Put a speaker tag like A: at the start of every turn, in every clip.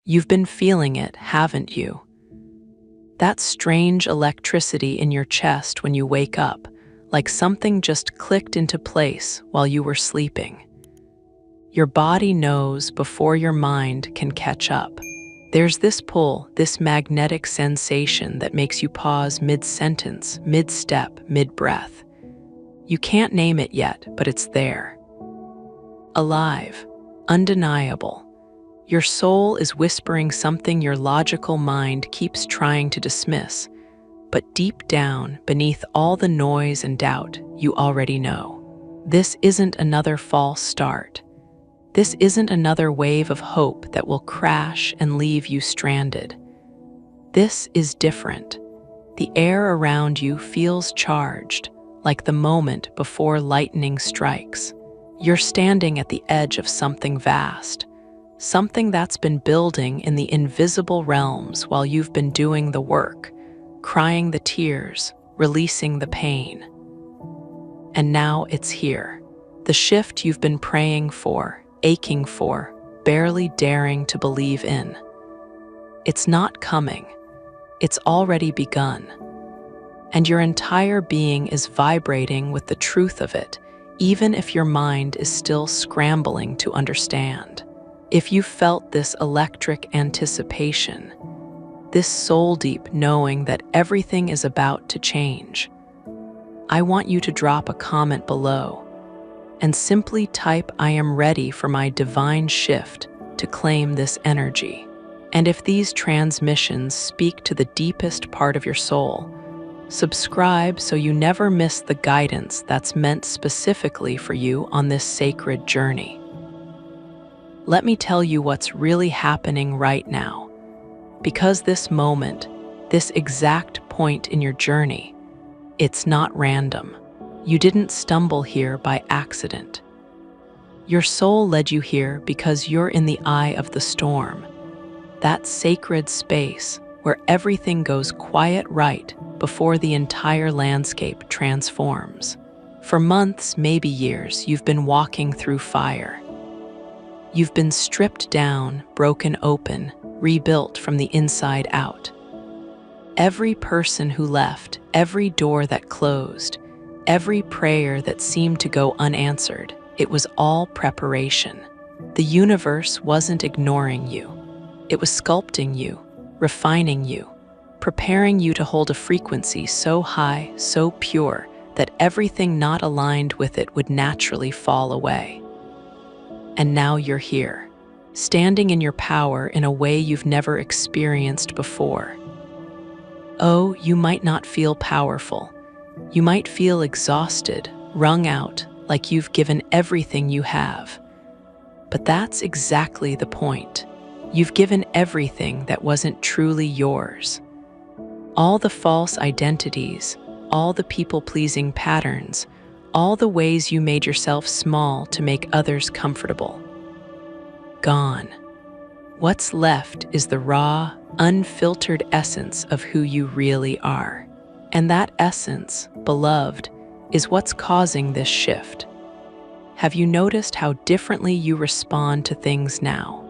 A: You've been feeling it, haven't you? That strange electricity in your chest when you wake up, like something just clicked into place while you were sleeping. Your body knows before your mind can catch up. There's this pull, this magnetic sensation that makes you pause mid-sentence, mid-step, mid-breath. You can't name it yet, but it's there. Alive, undeniable. Your soul is whispering something your logical mind keeps trying to dismiss, but deep down, beneath all the noise and doubt, you already know. This isn't another false start. This isn't another wave of hope that will crash and leave you stranded. This is different. The air around you feels charged, like the moment before lightning strikes. You're standing at the edge of something vast, something that's been building in the invisible realms while you've been doing the work, crying the tears, releasing the pain. And now it's here. The shift you've been praying for, aching for, barely daring to believe in. It's not coming. It's already begun. And your entire being is vibrating with the truth of it, even if your mind is still scrambling to understand. If you felt this electric anticipation, this soul-deep knowing that everything is about to change, I want you to drop a comment below and simply type "I am ready for my divine shift" to claim this energy. And if these transmissions speak to the deepest part of your soul, subscribe so you never miss the guidance that's meant specifically for you on this sacred journey. Let me tell you what's really happening right now, because this moment, this exact point in your journey, it's not random. You didn't stumble here by accident. Your soul led you here because you're in the eye of the storm, that sacred space where everything goes quiet right before the entire landscape transforms. For months, maybe years, you've been walking through fire. You've been stripped down, broken open, rebuilt from the inside out. Every person who left, every door that closed, every prayer that seemed to go unanswered, it was all preparation. The universe wasn't ignoring you. It was sculpting you, refining you, preparing you to hold a frequency so high, so pure, that everything not aligned with it would naturally fall away. And now you're here, standing in your power in a way you've never experienced before. Oh, you might not feel powerful. You might feel exhausted, wrung out, like you've given everything you have. But that's exactly the point. You've given everything that wasn't truly yours. All the false identities, all the people-pleasing patterns, all the ways you made yourself small to make others comfortable. Gone. What's left is the raw, unfiltered essence of who you really are. And that essence, beloved, is what's causing this shift. Have you noticed how differently you respond to things now?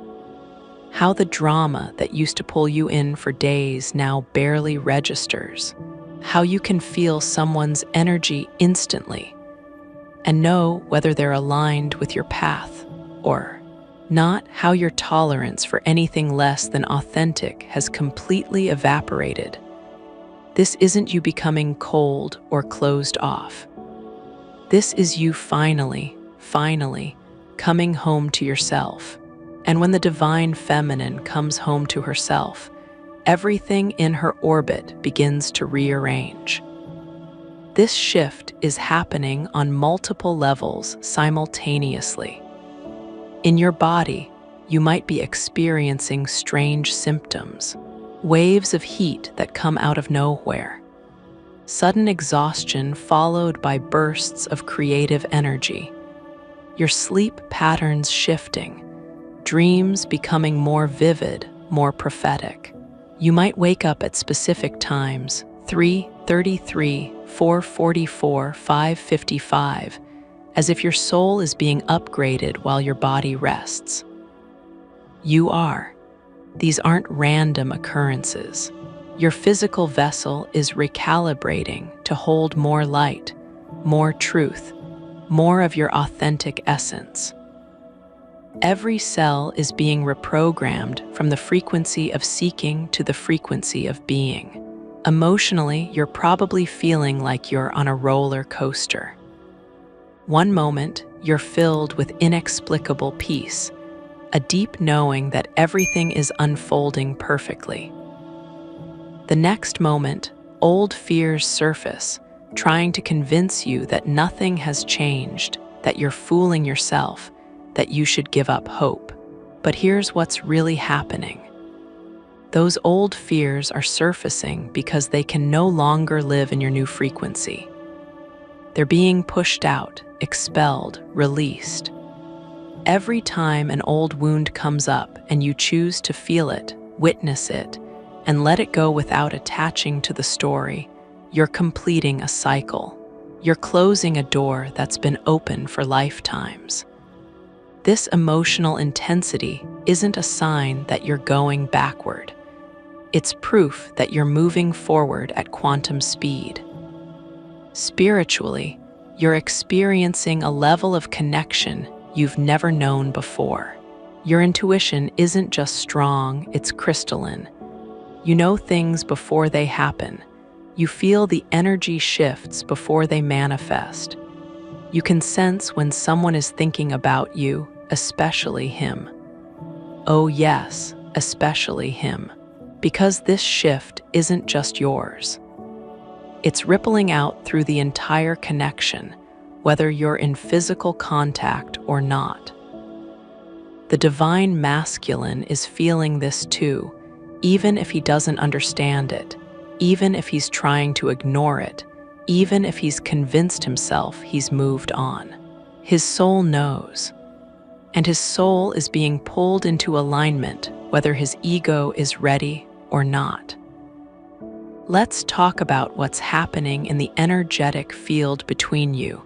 A: How the drama that used to pull you in for days now barely registers? How you can feel someone's energy instantly and know whether they're aligned with your path or not? How your tolerance for anything less than authentic has completely evaporated. This isn't you becoming cold or closed off. This is you finally coming home to yourself. And when the divine feminine comes home to herself, everything in her orbit begins to rearrange. This shift is happening on multiple levels simultaneously. In your body, you might be experiencing strange symptoms, waves of heat that come out of nowhere, sudden exhaustion followed by bursts of creative energy, your sleep patterns shifting, dreams becoming more vivid, more prophetic. You might wake up at specific times, 3:33, 4:44, 5:55, as if your soul is being upgraded while your body rests. You are. These aren't random occurrences. Your physical vessel is recalibrating to hold more light, more truth, more of your authentic essence. Every cell is being reprogrammed from the frequency of seeking to the frequency of being. Emotionally, you're probably feeling like you're on a roller coaster. One moment, you're filled with inexplicable peace, a deep knowing that everything is unfolding perfectly. The next moment, old fears surface, trying to convince you that nothing has changed, that you're fooling yourself, that you should give up hope. But here's what's really happening. Those old fears are surfacing because they can no longer live in your new frequency. They're being pushed out, expelled, released. Every time an old wound comes up and you choose to feel it, witness it, and let it go without attaching to the story, you're completing a cycle. You're closing a door that's been open for lifetimes. This emotional intensity isn't a sign that you're going backward. It's proof that you're moving forward at quantum speed. Spiritually, you're experiencing a level of connection you've never known before. Your intuition isn't just strong, it's crystalline. You know things before they happen. You feel the energy shifts before they manifest. You can sense when someone is thinking about you, especially him. Oh yes, especially him. Because this shift isn't just yours. It's rippling out through the entire connection, whether you're in physical contact or not. The divine masculine is feeling this too, even if he doesn't understand it, even if he's trying to ignore it, even if he's convinced himself he's moved on. His soul knows. And his soul is being pulled into alignment, whether his ego is ready or not. Let's talk about what's happening in the energetic field between you,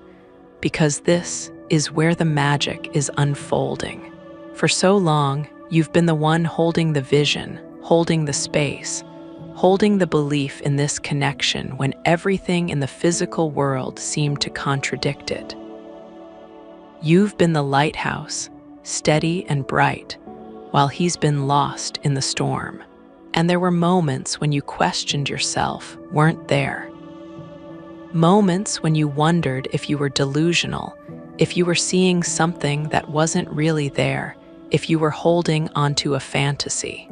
A: because this is where the magic is unfolding. For so long, you've been the one holding the vision, holding the space, holding the belief in this connection when everything in the physical world seemed to contradict it. You've been the lighthouse, steady and bright, while he's been lost in the storm. And there were moments when you questioned yourself, weren't there? Moments when you wondered if you were delusional, if you were seeing something that wasn't really there, if you were holding onto a fantasy.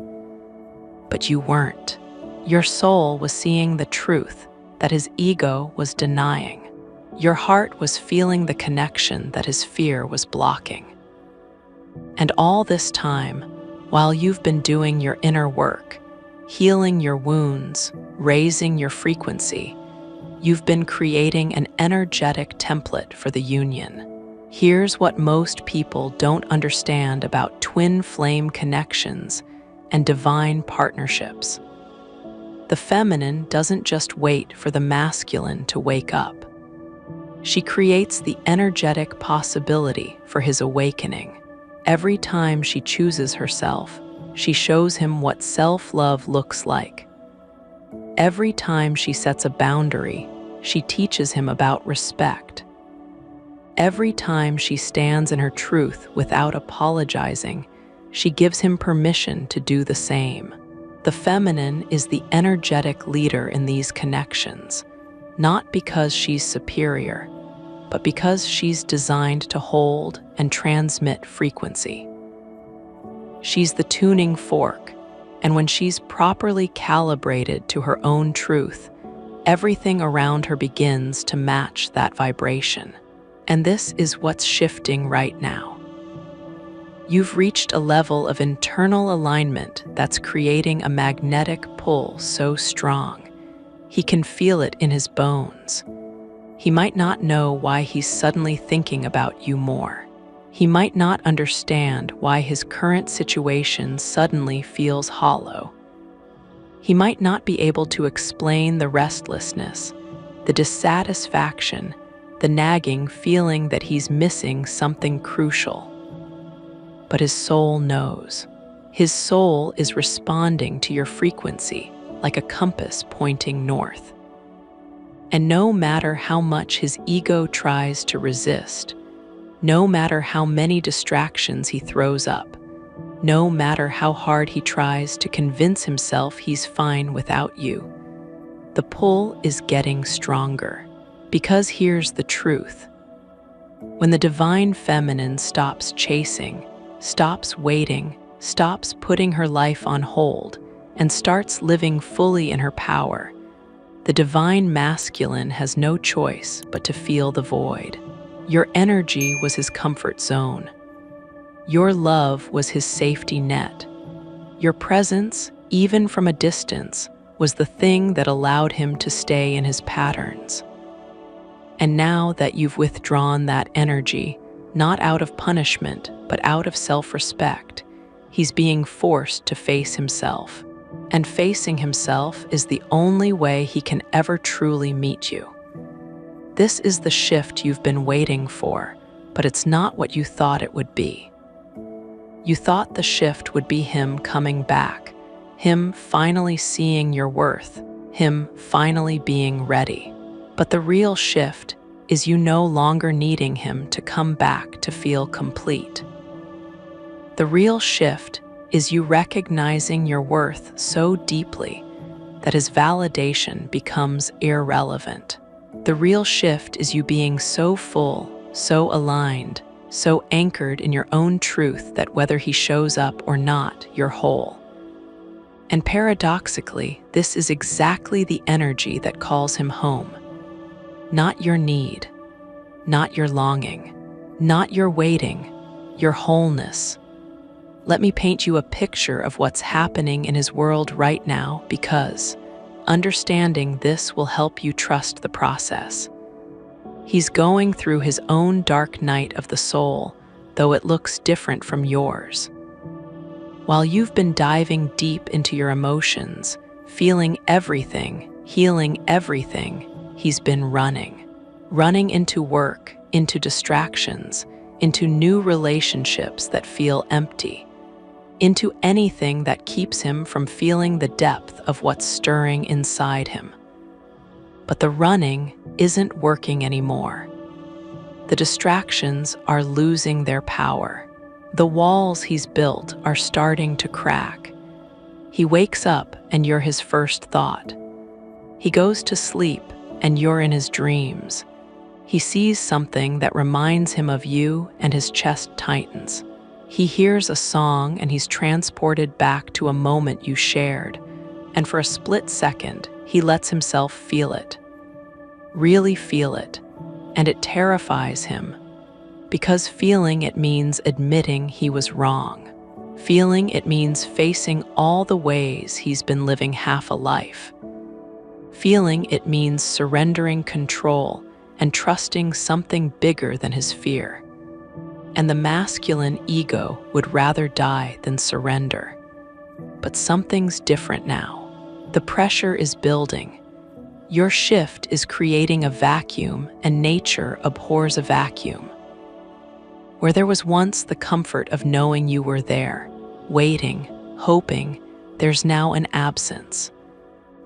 A: But you weren't. Your soul was seeing the truth that his ego was denying. Your heart was feeling the connection that his fear was blocking. And all this time, while you've been doing your inner work, healing your wounds, raising your frequency, you've been creating an energetic template for the union. Here's what most people don't understand about twin flame connections and divine partnerships. The feminine doesn't just wait for the masculine to wake up. She creates the energetic possibility for his awakening. Every time she chooses herself, she shows him what self-love looks like. Every time she sets a boundary, she teaches him about respect. Every time she stands in her truth without apologizing, she gives him permission to do the same. The feminine is the energetic leader in these connections, not because she's superior, but because she's designed to hold and transmit frequency. She's the tuning fork, and when she's properly calibrated to her own truth, everything around her begins to match that vibration. And this is what's shifting right now. You've reached a level of internal alignment that's creating a magnetic pull so strong. He can feel it in his bones. He might not know why he's suddenly thinking about you more. He might not understand why his current situation suddenly feels hollow. He might not be able to explain the restlessness, the dissatisfaction, the nagging feeling that he's missing something crucial. But his soul knows. His soul is responding to your frequency like a compass pointing north. And no matter how much his ego tries to resist, no matter how many distractions he throws up, no matter how hard he tries to convince himself he's fine without you, the pull is getting stronger. Because here's the truth. When the divine feminine stops chasing, stops waiting, stops putting her life on hold, and starts living fully in her power, the divine masculine has no choice but to feel the void. Your energy was his comfort zone. Your love was his safety net. Your presence, even from a distance, was the thing that allowed him to stay in his patterns. And now that you've withdrawn that energy, not out of punishment, but out of self-respect, he's being forced to face himself. And facing himself is the only way he can ever truly meet you. This is the shift you've been waiting for, but it's not what you thought it would be. You thought the shift would be him coming back, him finally seeing your worth, him finally being ready. But the real shift is you no longer needing him to come back to feel complete. The real shift is you recognizing your worth so deeply that his validation becomes irrelevant. The real shift is you being so full, so aligned, so anchored in your own truth that whether he shows up or not, you're whole. And paradoxically, this is exactly the energy that calls him home. Not your need, not your longing, not your waiting, your wholeness. Let me paint you a picture of what's happening in his world right now, because understanding this will help you trust the process. He's going through his own dark night of the soul, though it looks different from yours. While you've been diving deep into your emotions, feeling everything, healing everything, he's been running into work, into distractions, into new relationships that feel empty, into anything that keeps him from feeling the depth of what's stirring inside him. But the running isn't working anymore. The distractions are losing their power. The walls he's built are starting to crack. He wakes up and you're his first thought. He goes to sleep and you're in his dreams. He sees something that reminds him of you and his chest tightens. He hears a song and he's transported back to a moment you shared, and for a split second, he lets himself feel it. Really feel it, and it terrifies him, because feeling it means admitting he was wrong. Feeling it means facing all the ways he's been living half a life. Feeling it means surrendering control and trusting something bigger than his fear. And the masculine ego would rather die than surrender. But something's different now. The pressure is building. Your shift is creating a vacuum, and nature abhors a vacuum. Where there was once the comfort of knowing you were there, waiting, hoping, there's now an absence.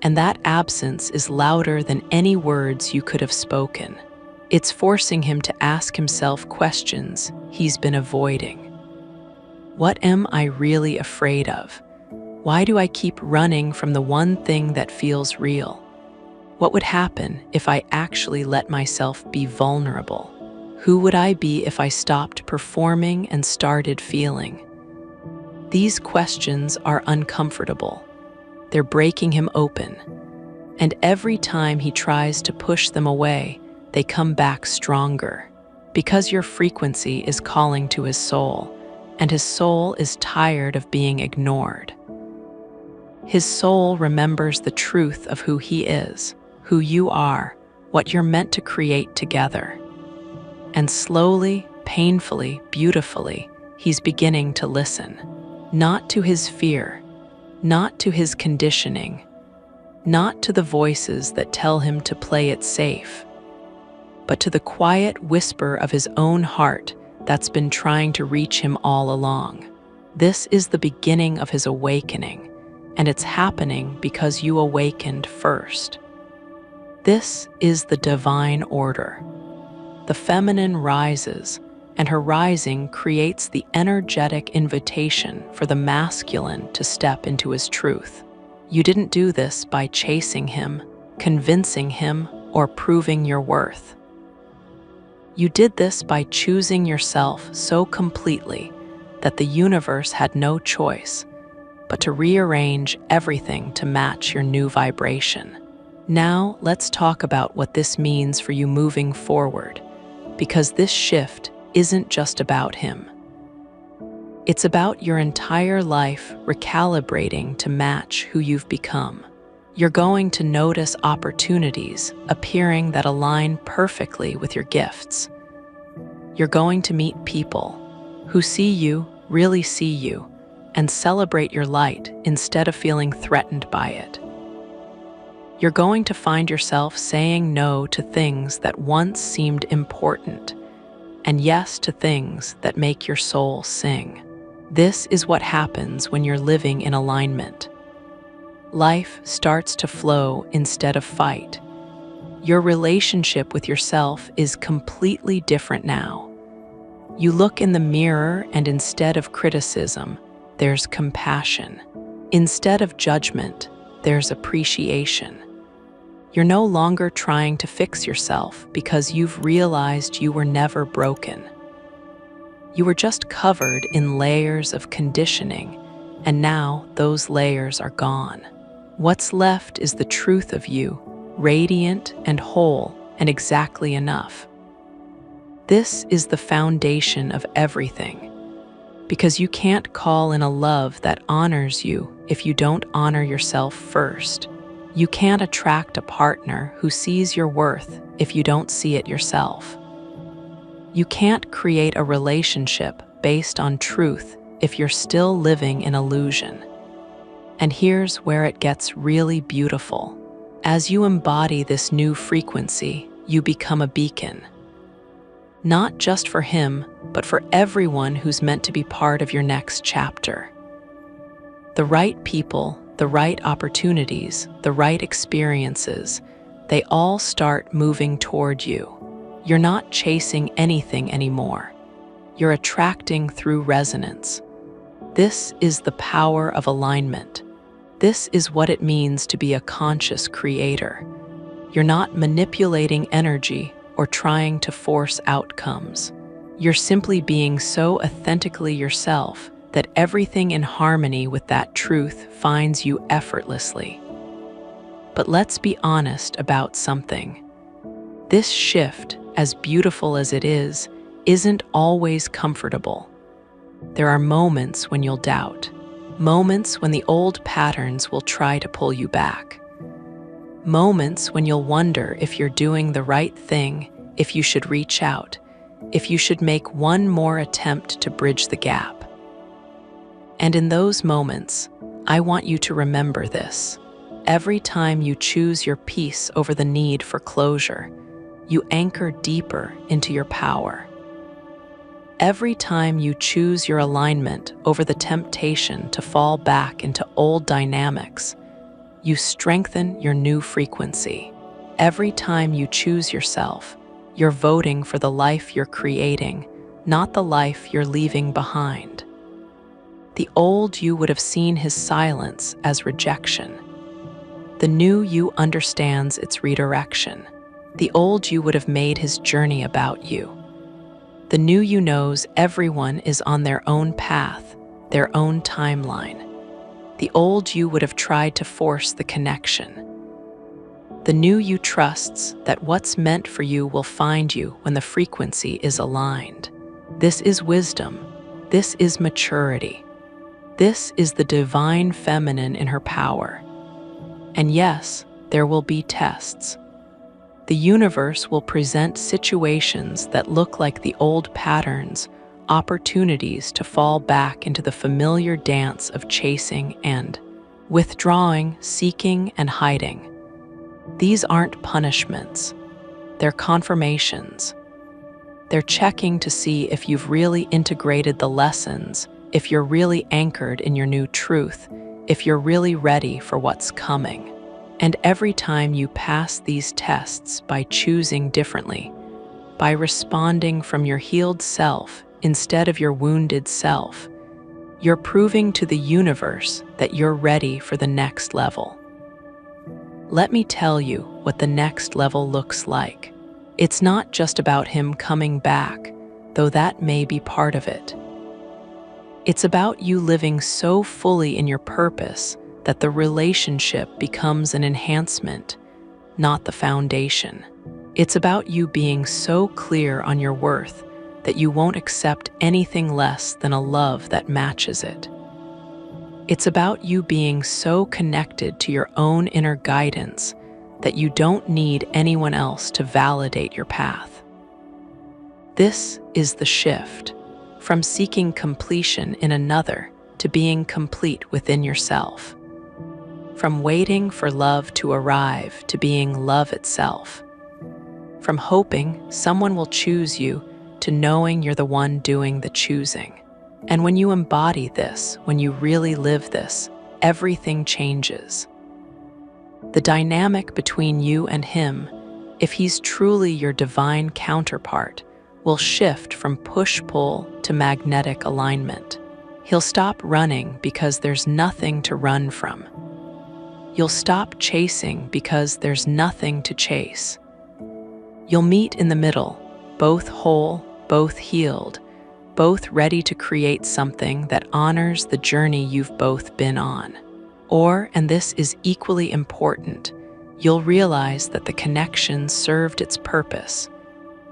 A: And that absence is louder than any words you could have spoken. It's forcing him to ask himself questions he's been avoiding. What am I really afraid of? Why do I keep running from the one thing that feels real? What would happen if I actually let myself be vulnerable? Who would I be if I stopped performing and started feeling? These questions are uncomfortable. They're breaking him open. And every time he tries to push them away, they come back stronger. Because your frequency is calling to his soul, and his soul is tired of being ignored. His soul remembers the truth of who he is, who you are, what you're meant to create together. And slowly, painfully, beautifully, he's beginning to listen. Not to his fear, not to his conditioning, not to the voices that tell him to play it safe, but to the quiet whisper of his own heart that's been trying to reach him all along. This is the beginning of his awakening, and it's happening because you awakened first. This is the divine order. The feminine rises, and her rising creates the energetic invitation for the masculine to step into his truth. You didn't do this by chasing him, convincing him, or proving your worth. You did this by choosing yourself so completely that the universe had no choice but to rearrange everything to match your new vibration. Now, let's talk about what this means for you moving forward, because this shift isn't just about him. It's about your entire life recalibrating to match who you've become. You're going to notice opportunities appearing that align perfectly with your gifts. You're going to meet people who see you, really see you, and celebrate your light instead of feeling threatened by it. You're going to find yourself saying no to things that once seemed important, and yes to things that make your soul sing. This is what happens when you're living in alignment. Life starts to flow instead of fight. Your relationship with yourself is completely different now. You look in the mirror, and instead of criticism, there's compassion. Instead of judgment, there's appreciation. You're no longer trying to fix yourself because you've realized you were never broken. You were just covered in layers of conditioning, and now those layers are gone. What's left is the truth of you, radiant and whole and exactly enough. This is the foundation of everything, because you can't call in a love that honors you if you don't honor yourself first. You can't attract a partner who sees your worth if you don't see it yourself. You can't create a relationship based on truth if you're still living in illusion. And here's where it gets really beautiful. As you embody this new frequency, you become a beacon. Not just for him, but for everyone who's meant to be part of your next chapter. The right people, the right opportunities, the right experiences, they all start moving toward you. You're not chasing anything anymore. You're attracting through resonance. This is the power of alignment. This is what it means to be a conscious creator. You're not manipulating energy or trying to force outcomes. You're simply being so authentically yourself that everything in harmony with that truth finds you effortlessly. But let's be honest about something. This shift, as beautiful as it is, isn't always comfortable. There are moments when you'll doubt, moments when the old patterns will try to pull you back, moments when you'll wonder if you're doing the right thing, if you should reach out, if you should make one more attempt to bridge the gap. And in those moments, I want you to remember this. Every time you choose your peace over the need for closure, you anchor deeper into your power. Every time you choose your alignment over the temptation to fall back into old dynamics, you strengthen your new frequency. Every time you choose yourself, you're voting for the life you're creating, not the life you're leaving behind. The old you would have seen his silence as rejection. The new you understands its redirection. The old you would have made his journey about you. The new you knows everyone is on their own path, their own timeline. The old you would have tried to force the connection. The new you trusts that what's meant for you will find you when the frequency is aligned. This is wisdom. This is maturity. This is the divine feminine in her power. And yes, there will be tests. The universe will present situations that look like the old patterns, opportunities to fall back into the familiar dance of chasing and withdrawing, seeking, and hiding. These aren't punishments. They're confirmations. They're checking to see if you've really integrated the lessons, if you're really anchored in your new truth, if you're really ready for what's coming. And every time you pass these tests by choosing differently, by responding from your healed self instead of your wounded self, you're proving to the universe that you're ready for the next level. Let me tell you what the next level looks like. It's not just about him coming back, though that may be part of it. It's about you living so fully in your purpose that the relationship becomes an enhancement, not the foundation. It's about you being so clear on your worth that you won't accept anything less than a love that matches it. It's about you being so connected to your own inner guidance that you don't need anyone else to validate your path. This is the shift from seeking completion in another to being complete within yourself. From waiting for love to arrive to being love itself. From hoping someone will choose you to knowing you're the one doing the choosing. And when you embody this, when you really live this, everything changes. The dynamic between you and him, if he's truly your divine counterpart, will shift from push-pull to magnetic alignment. He'll stop running because there's nothing to run from. You'll stop chasing because there's nothing to chase. You'll meet in the middle, both whole, both healed, both ready to create something that honors the journey you've both been on. Or, and this is equally important, you'll realize that the connection served its purpose,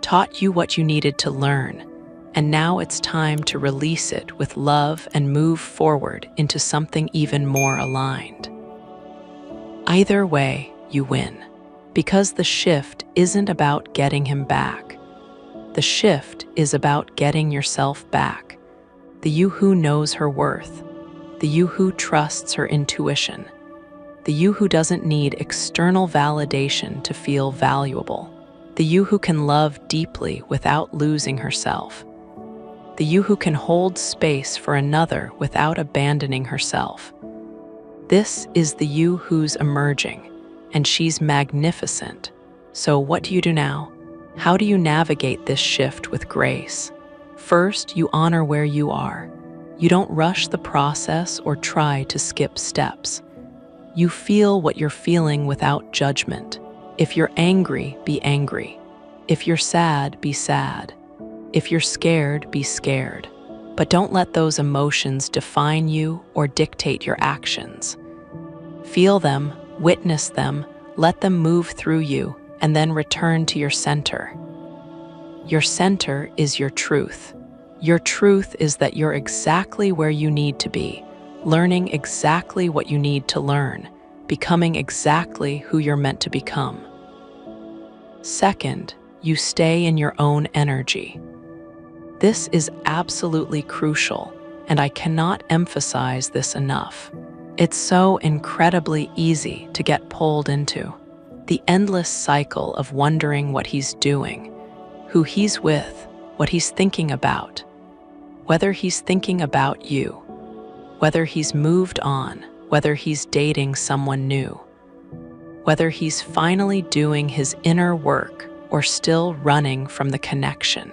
A: taught you what you needed to learn, and now it's time to release it with love and move forward into something even more aligned. Either way, you win, because the shift isn't about getting him back. The shift is about getting yourself back, the you who knows her worth, the you who trusts her intuition, the you who doesn't need external validation to feel valuable, the you who can love deeply without losing herself, the you who can hold space for another without abandoning herself. This is the you who's emerging, and she's magnificent. So what do you do now? How do you navigate this shift with grace? First, you honor where you are. You don't rush the process or try to skip steps. You feel what you're feeling without judgment. If you're angry, be angry. If you're sad, be sad. If you're scared, be scared. But don't let those emotions define you or dictate your actions. Feel them, witness them, let them move through you, and then return to your center. Your center is your truth. Your truth is that you're exactly where you need to be, learning exactly what you need to learn, becoming exactly who you're meant to become. Second, you stay in your own energy. This is absolutely crucial, and I cannot emphasize this enough. It's so incredibly easy to get pulled into the endless cycle of wondering what he's doing, who he's with, what he's thinking about, whether he's thinking about you, whether he's moved on, whether he's dating someone new, whether he's finally doing his inner work or still running from the connection.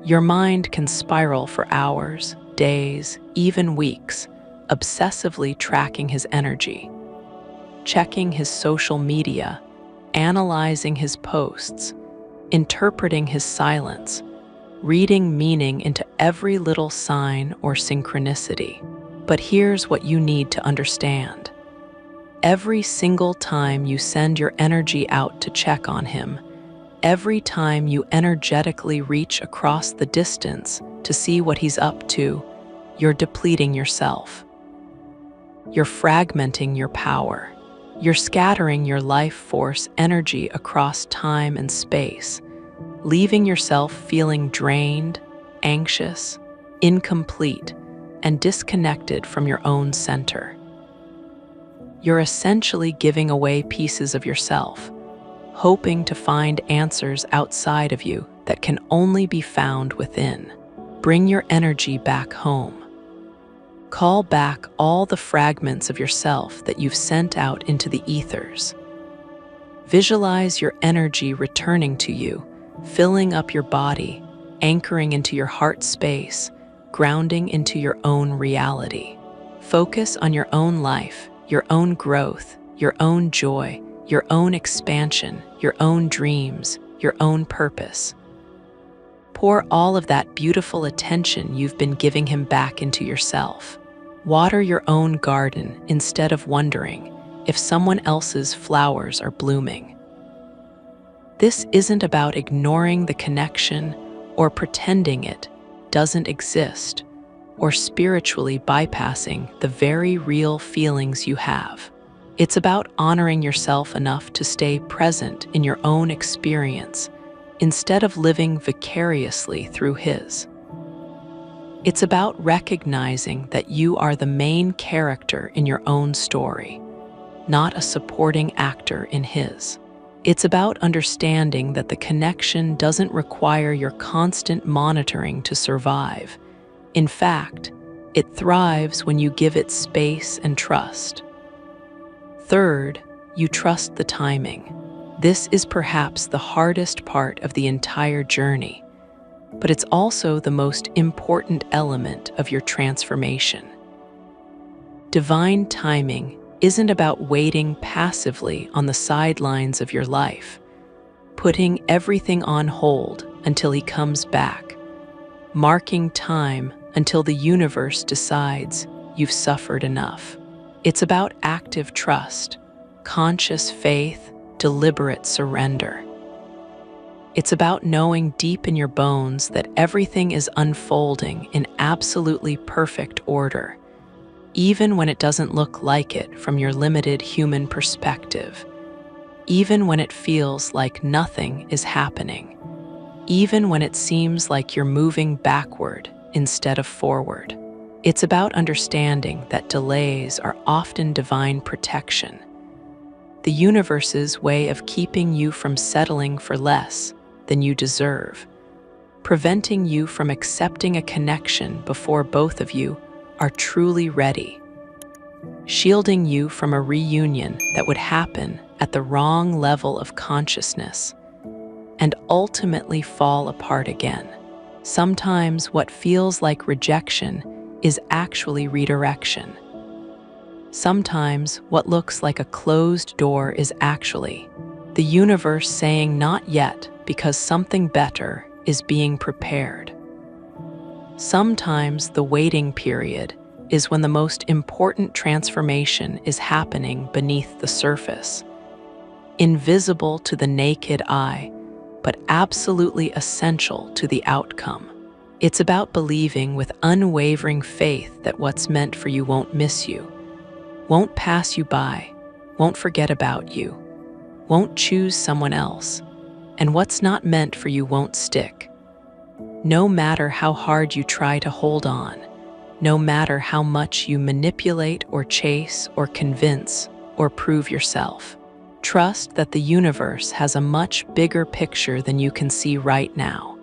A: Your mind can spiral for hours, days, even weeks, obsessively tracking his energy, checking his social media, analyzing his posts, interpreting his silence, reading meaning into every little sign or synchronicity. But here's what you need to understand. Every single time you send your energy out to check on him, every time you energetically reach across the distance to see what he's up to, you're depleting yourself. You're fragmenting your power. You're scattering your life force energy across time and space, leaving yourself feeling drained, anxious, incomplete, and disconnected from your own center. You're essentially giving away pieces of yourself, hoping to find answers outside of you that can only be found within. Bring your energy back home. Call back all the fragments of yourself that you've sent out into the ethers. Visualize your energy returning to you, filling up your body, anchoring into your heart space, grounding into your own reality. Focus on your own life, your own growth, your own joy, your own expansion, your own dreams, your own purpose. Pour all of that beautiful attention you've been giving him back into yourself. Water your own garden instead of wondering if someone else's flowers are blooming. This isn't about ignoring the connection or pretending it doesn't exist or spiritually bypassing the very real feelings you have. It's about honoring yourself enough to stay present in your own experience instead of living vicariously through his. It's about recognizing that you are the main character in your own story, not a supporting actor in his. It's about understanding that the connection doesn't require your constant monitoring to survive. In fact, it thrives when you give it space and trust. Third, you trust the timing. This is perhaps the hardest part of the entire journey, but it's also the most important element of your transformation. Divine timing isn't about waiting passively on the sidelines of your life, putting everything on hold until he comes back, marking time until the universe decides you've suffered enough. It's about active trust, conscious faith, deliberate surrender. It's about knowing deep in your bones that everything is unfolding in absolutely perfect order, even when it doesn't look like it from your limited human perspective, even when it feels like nothing is happening, even when it seems like you're moving backward instead of forward. It's about understanding that delays are often divine protection, the universe's way of keeping you from settling for less than you deserve, preventing you from accepting a connection before both of you are truly ready, shielding you from a reunion that would happen at the wrong level of consciousness and ultimately fall apart again. Sometimes what feels like rejection is actually redirection. Sometimes what looks like a closed door is actually the universe saying not yet because something better is being prepared. Sometimes the waiting period is when the most important transformation is happening beneath the surface, invisible to the naked eye, but absolutely essential to the outcome. It's about believing with unwavering faith that what's meant for you won't miss you, won't pass you by, won't forget about you, won't choose someone else, and what's not meant for you won't stick. No matter how hard you try to hold on, no matter how much you manipulate or chase or convince or prove yourself, trust that the universe has a much bigger picture than you can see right now,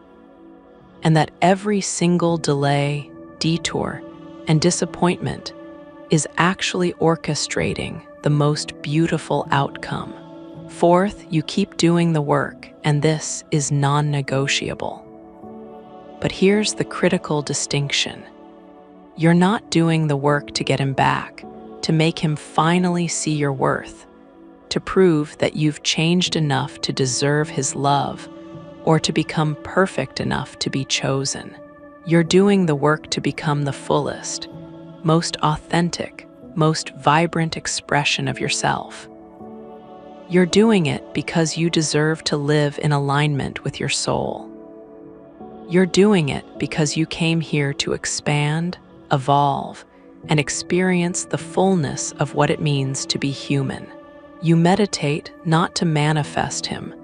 A: and that every single delay, detour, and disappointment is actually orchestrating the most beautiful outcome. Fourth, you keep doing the work, and this is non-negotiable. But here's the critical distinction. You're not doing the work to get him back, to make him finally see your worth, to prove that you've changed enough to deserve his love, or to become perfect enough to be chosen. You're doing the work to become the fullest, most authentic, most vibrant expression of yourself. You're doing it because you deserve to live in alignment with your soul. You're doing it because you came here to expand, evolve, and experience the fullness of what it means to be human. You meditate not to manifest him,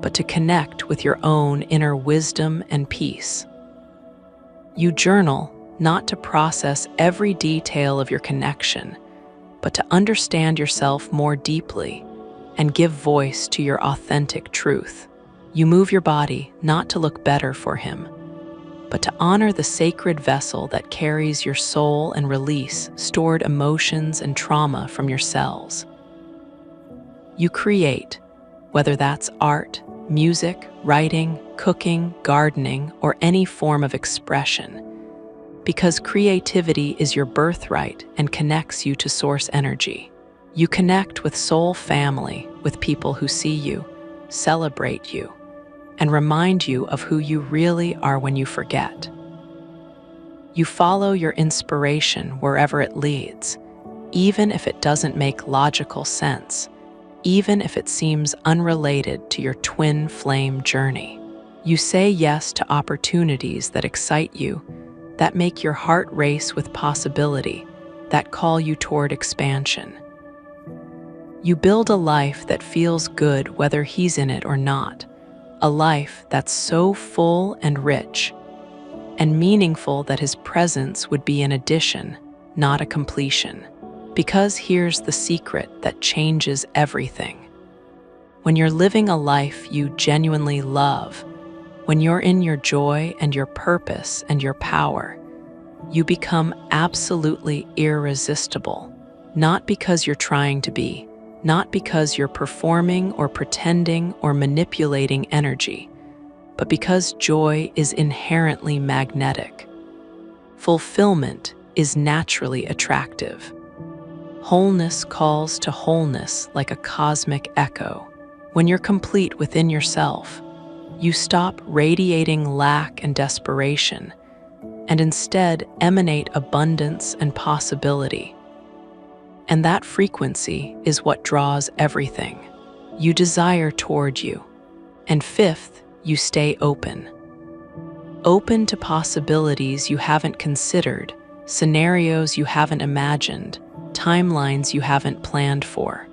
A: but to connect with your own inner wisdom and peace. You journal not to process every detail of your connection, but to understand yourself more deeply and give voice to your authentic truth. You move your body not to look better for him, but to honor the sacred vessel that carries your soul and release stored emotions and trauma from your cells. You create, whether that's art, music, writing, cooking, gardening, or any form of expression, because creativity is your birthright and connects you to source energy. You connect with soul family, with people who see you, celebrate you, and remind you of who you really are when you forget. You follow your inspiration wherever it leads, even if it doesn't make logical sense, even if it seems unrelated to your twin flame journey. You say yes to opportunities that excite you, that make your heart race with possibility, that call you toward expansion. You build a life that feels good whether he's in it or not, a life that's so full and rich and meaningful that his presence would be an addition, not a completion. Because here's the secret that changes everything. When you're living a life you genuinely love, when you're in your joy and your purpose and your power, you become absolutely irresistible, not because you're trying to be, not because you're performing or pretending or manipulating energy, but because joy is inherently magnetic. Fulfillment is naturally attractive. Wholeness calls to wholeness like a cosmic echo. When you're complete within yourself, you stop radiating lack and desperation, and instead emanate abundance and possibility. And that frequency is what draws everything you desire toward you. And fifth, you stay open. Open to possibilities you haven't considered, scenarios you haven't imagined, timelines you haven't planned for.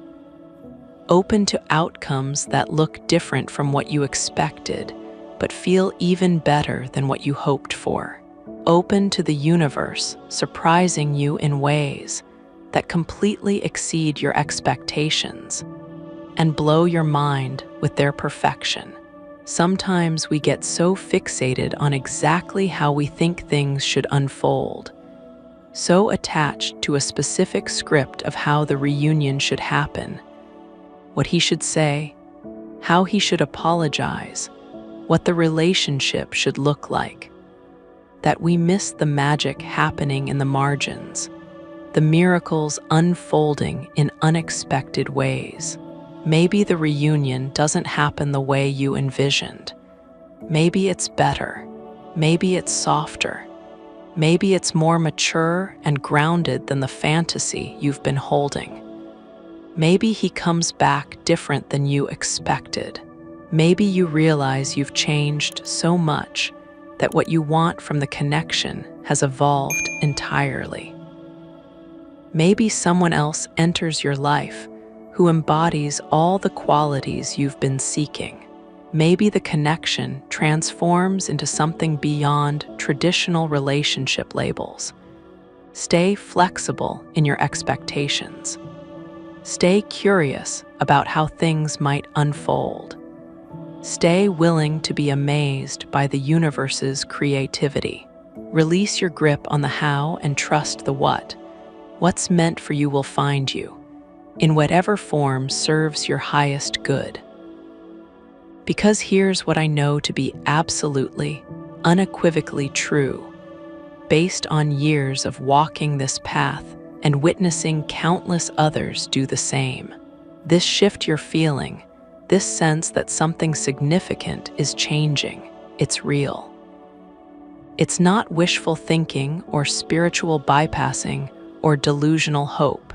A: Open to outcomes that look different from what you expected, but feel even better than what you hoped for. Open to the universe surprising you in ways that completely exceed your expectations and blow your mind with their perfection. Sometimes we get so fixated on exactly how we think things should unfold, so attached to a specific script of how the reunion should happen, what he should say, how he should apologize, what the relationship should look like, that we miss the magic happening in the margins, the miracles unfolding in unexpected ways. Maybe the reunion doesn't happen the way you envisioned. Maybe it's better. Maybe it's softer. Maybe it's more mature and grounded than the fantasy you've been holding. Maybe he comes back different than you expected. Maybe you realize you've changed so much that what you want from the connection has evolved entirely. Maybe someone else enters your life who embodies all the qualities you've been seeking. Maybe the connection transforms into something beyond traditional relationship labels. Stay flexible in your expectations. Stay curious about how things might unfold. Stay willing to be amazed by the universe's creativity. Release your grip on the how and trust the what. What's meant for you will find you, in whatever form serves your highest good. Because here's what I know to be absolutely, unequivocally true, based on years of walking this path and witnessing countless others do the same. This shift you're feeling, this sense that something significant is changing, it's real. It's not wishful thinking or spiritual bypassing or delusional hope.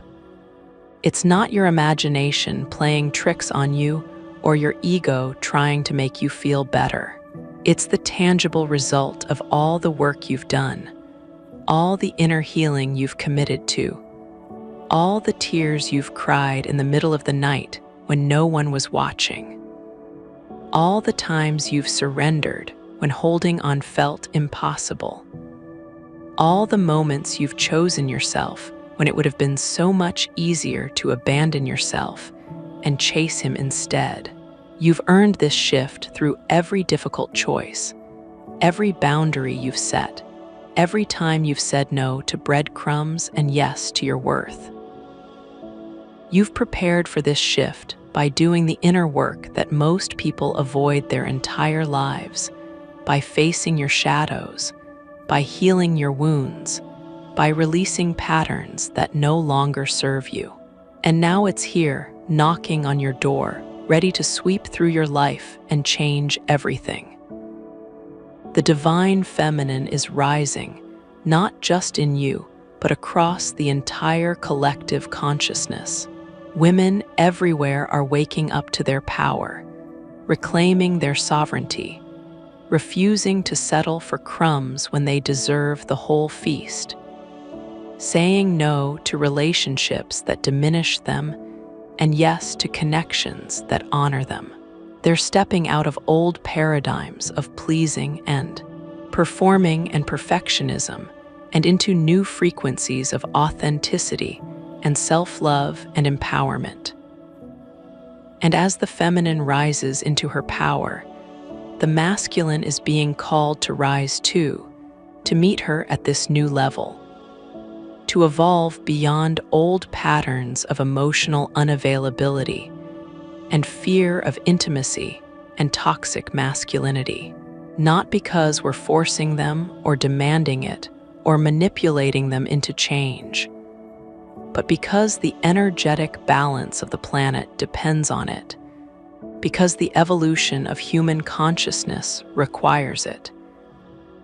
A: It's not your imagination playing tricks on you or your ego trying to make you feel better. It's the tangible result of all the work you've done, all the inner healing you've committed to, all the tears you've cried in the middle of the night when no one was watching, all the times you've surrendered when holding on felt impossible, all the moments you've chosen yourself when it would have been so much easier to abandon yourself and chase him instead. You've earned this shift through every difficult choice, every boundary you've set, every time you've said no to breadcrumbs and yes to your worth. You've prepared for this shift by doing the inner work that most people avoid their entire lives, by facing your shadows, by healing your wounds, by releasing patterns that no longer serve you. And now it's here, knocking on your door, ready to sweep through your life and change everything. The divine feminine is rising, not just in you, but across the entire collective consciousness. Women everywhere are waking up to their power, reclaiming their sovereignty, refusing to settle for crumbs when they deserve the whole feast, saying no to relationships that diminish them and yes to connections that honor them. They're stepping out of old paradigms of pleasing and performing and perfectionism and into new frequencies of authenticity and self-love and empowerment. And as the feminine rises into her power, the masculine is being called to rise too, to meet her at this new level, to evolve beyond old patterns of emotional unavailability and fear of intimacy and toxic masculinity, not because we're forcing them or demanding it or manipulating them into change, but because the energetic balance of the planet depends on it, because the evolution of human consciousness requires it,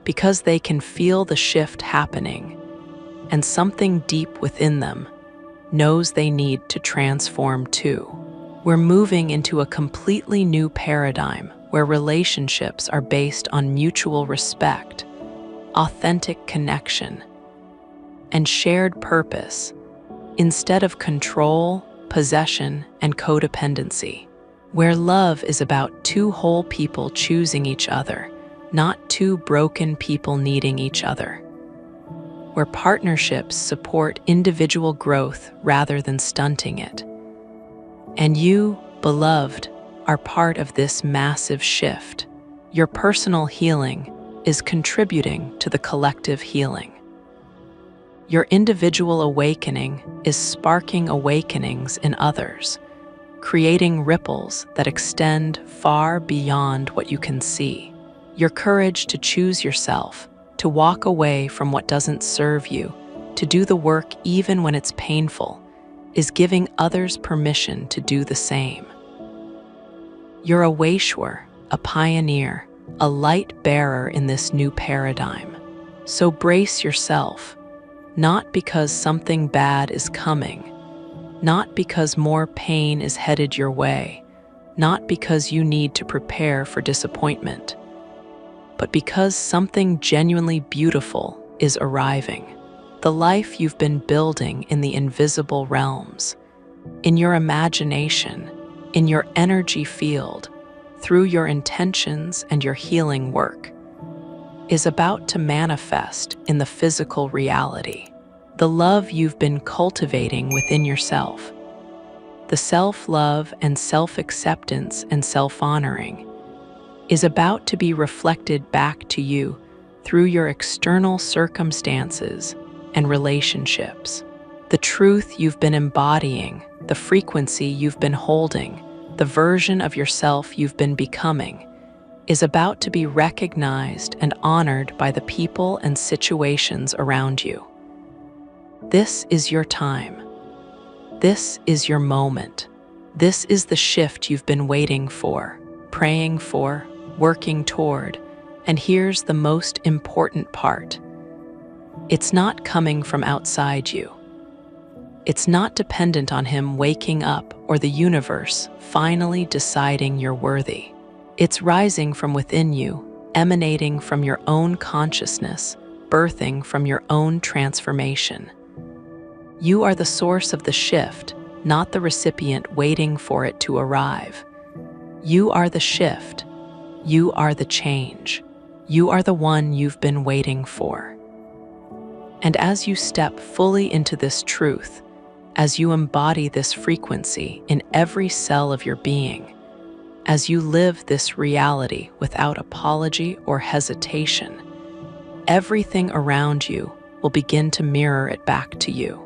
A: because they can feel the shift happening, and something deep within them knows they need to transform too. We're moving into a completely new paradigm where relationships are based on mutual respect, authentic connection, and shared purpose, instead of control, possession, and codependency, where love is about two whole people choosing each other, not two broken people needing each other, where partnerships support individual growth rather than stunting it. And you, beloved, are part of this massive shift. Your personal healing is contributing to the collective healing. Your individual awakening is sparking awakenings in others, creating ripples that extend far beyond what you can see. Your courage to choose yourself, to walk away from what doesn't serve you, to do the work even when it's painful, is giving others permission to do the same. You're a Waishwar, a pioneer, a light bearer in this new paradigm. So brace yourself, not because something bad is coming, not because more pain is headed your way, not because you need to prepare for disappointment, but because something genuinely beautiful is arriving. The life you've been building in the invisible realms, in your imagination, in your energy field, through your intentions and your healing work, is about to manifest in the physical reality. The love you've been cultivating within yourself, the self-love and self-acceptance and self-honoring, is about to be reflected back to you through your external circumstances and relationships. The truth you've been embodying, the frequency you've been holding, the version of yourself you've been becoming, is about to be recognized and honored by the people and situations around you. This is your time. This is your moment. This is the shift you've been waiting for, praying for, working toward, and here's the most important part. It's not coming from outside you. It's not dependent on him waking up or the universe finally deciding you're worthy. It's rising from within you, emanating from your own consciousness, birthing from your own transformation. You are the source of the shift, not the recipient waiting for it to arrive. You are the shift. You are the change. You are the one you've been waiting for. And as you step fully into this truth, as you embody this frequency in every cell of your being, As you live this reality without apology or hesitation, everything around you will begin to mirror it back to you.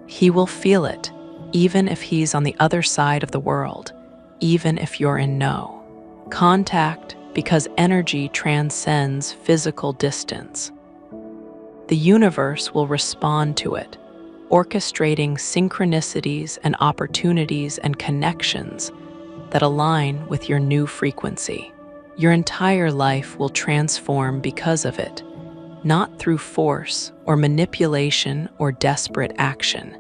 A: He will feel it, even if he's on the other side of the world, even if you're in no contact, because energy transcends physical distance. The universe will respond to it, orchestrating synchronicities and opportunities and connections that align with your new frequency. Your entire life will transform because of it, not through force or manipulation or desperate action,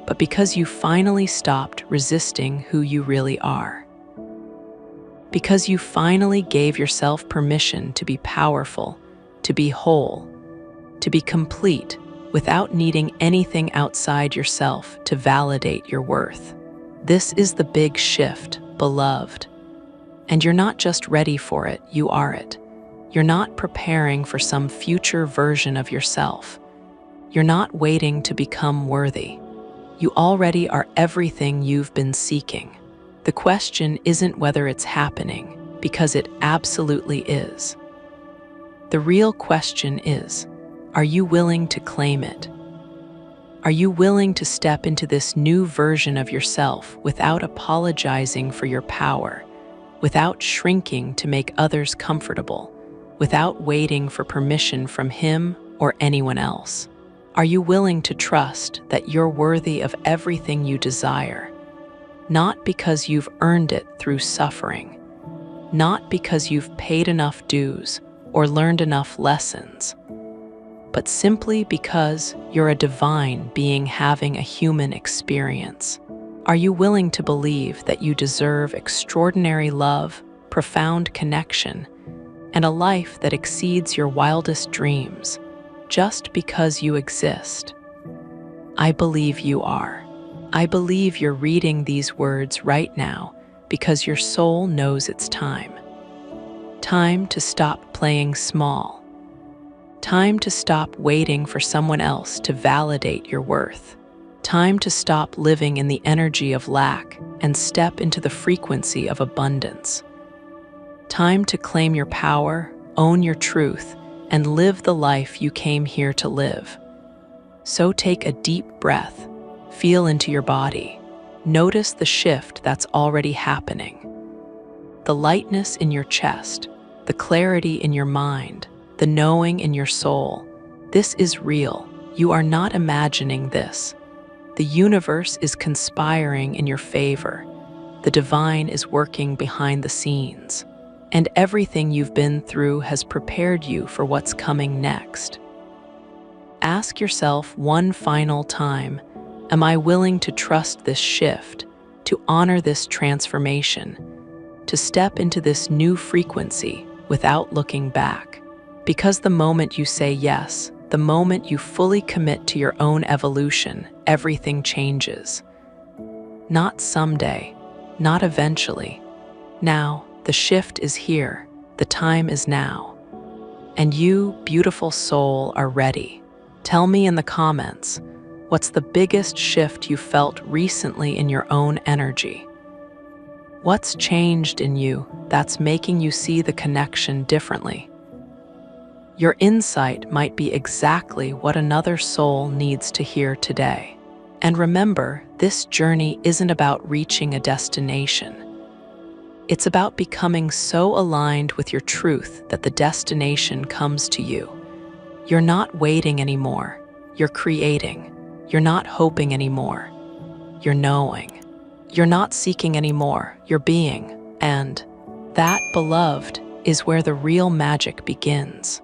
A: but because you finally stopped resisting who you really are. Because you finally gave yourself permission to be powerful, to be whole, to be complete without needing anything outside yourself to validate your worth. This is the big shift, beloved. And you're not just ready for it, you are it. You're not preparing for some future version of yourself. You're not waiting to become worthy. You already are everything you've been seeking. The question isn't whether it's happening, because it absolutely is. The real question is, are you willing to claim it? Are you willing to step into this new version of yourself without apologizing for your power, without shrinking to make others comfortable, without waiting for permission from him or anyone else? Are you willing to trust that you're worthy of everything you desire? Not because you've earned it through suffering, not because you've paid enough dues or learned enough lessons, but simply because you're a divine being having a human experience. Are you willing to believe that you deserve extraordinary love, profound connection, and a life that exceeds your wildest dreams, just because you exist? I believe you are. I believe you're reading these words right now because your soul knows it's time. Time to stop playing small. Time to stop waiting for someone else to validate your worth. Time to stop living in the energy of lack and step into the frequency of abundance. Time to claim your power, own your truth, and live the life you came here to live. So take a deep breath. Feel into your body. Notice the shift that's already happening. The lightness in your chest, the clarity in your mind, the knowing in your soul. This is real. You are not imagining this. The universe is conspiring in your favor. The divine is working behind the scenes. And everything you've been through has prepared you for what's coming next. Ask yourself one final time, am I willing to trust this shift, to honor this transformation, to step into this new frequency without looking back? Because the moment you say yes, the moment you fully commit to your own evolution, everything changes. Not someday, not eventually. Now, the shift is here, the time is now. And you, beautiful soul, are ready. Tell me in the comments, what's the biggest shift you felt recently in your own energy? What's changed in you that's making you see the connection differently? Your insight might be exactly what another soul needs to hear today. And remember, this journey isn't about reaching a destination. It's about becoming so aligned with your truth that the destination comes to you. You're not waiting anymore. You're creating. You're not hoping anymore. You're knowing. You're not seeking anymore. You're being. And that, beloved, is where the real magic begins.